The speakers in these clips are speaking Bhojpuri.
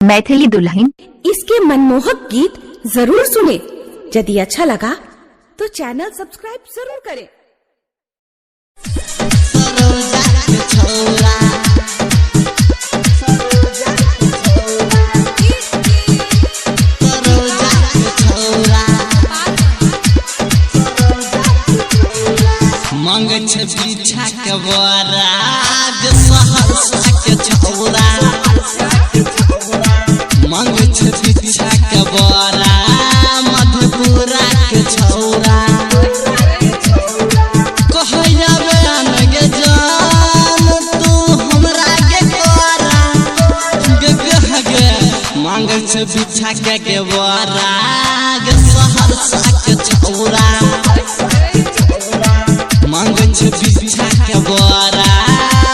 मैथिली दुल्हन। इसके मनमोहक गीत जरूर सुने। यदि अच्छा लगा तो चैनल सब्सक्राइब जरूर करें। मांगे छे पीछा के बोरा सहरसा के छौरा, मांगे छे पीछा के बोरा मधुपुरा के छौरा। कहैया बयान गे जान तू हमरा के कोरा गे मांगे छे पीछा के बोरा सहरसा के छौरा, मांगे छे पीछा के बोरा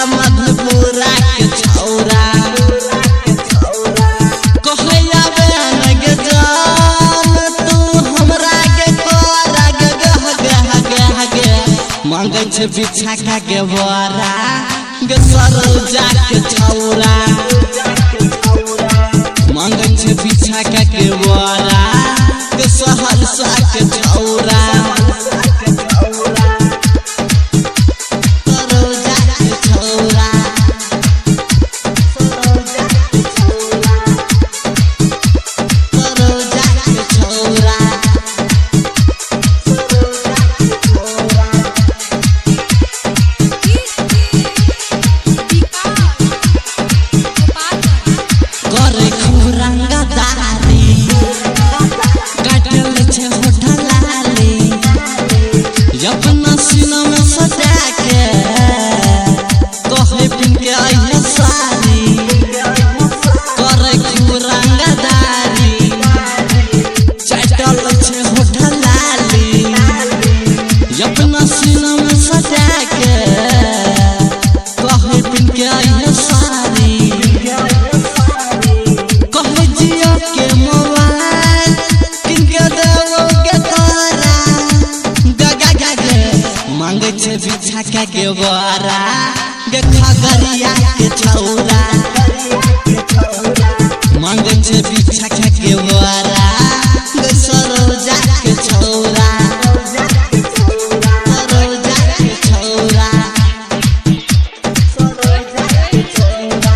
मधुपुरा के छौरा। कहैया बयान गे जान तू हमरा के कोरा गे मांगे छे पीछा के बोरा गे सरोजा के छौरा, मांगे छे पीछा के बोरा गे सहरसा के छौरा। अपना सीना में सजा के कहे पिन के आइए सारी करे रंगदारी चटल छे होठल लाली। अपना सीना में सजा के कहे पिन के आइए सारी कहे जियो के मोबाइल किनके देवोगे तोरा मांगे छे पीछा के बोरा गे खगड़िया के छौरा, मांगे छे पीछा के बोरा गे सरोजा के छौरा, सरोजा के छौरा, सरोजा के छौरा,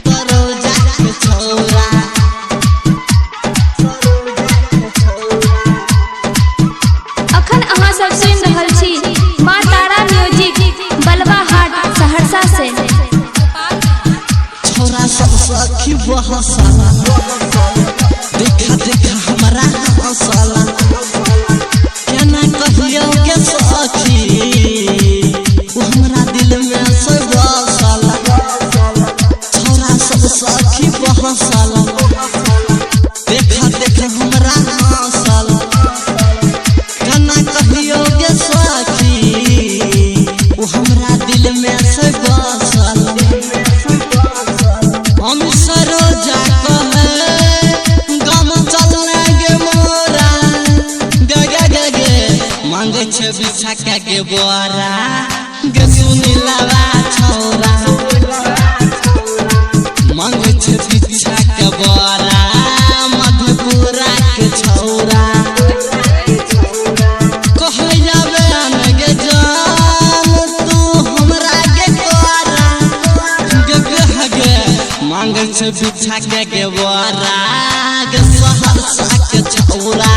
सरोजा के छौरा। अखन अहाँ सब सुनि रहल छी माँ तारा म्यूजिक बलवा हाट सहरसा से। छोरा सब सखी बहसला देखा देखा हमरा हंसला केना कहियो के सखी वो हमरा दिल में से बसला। छोरा सब सखी बहसला देखा देखा हमरा हंसला केना कहियो के सखी वो हमरा दिल में से बसला। हम सरोजा कहे गम चलने गे मोरा गे मांगे छे पीछा के बोरा गे सुनीलवा छौरा, मांगे छे पीछा के बोरा मधुपुरा के छौरा। कहैया बयान गे जान तू हमरा के कोरा गे मांगे छे पीछा के बोरा गे सहरसा के छौरा,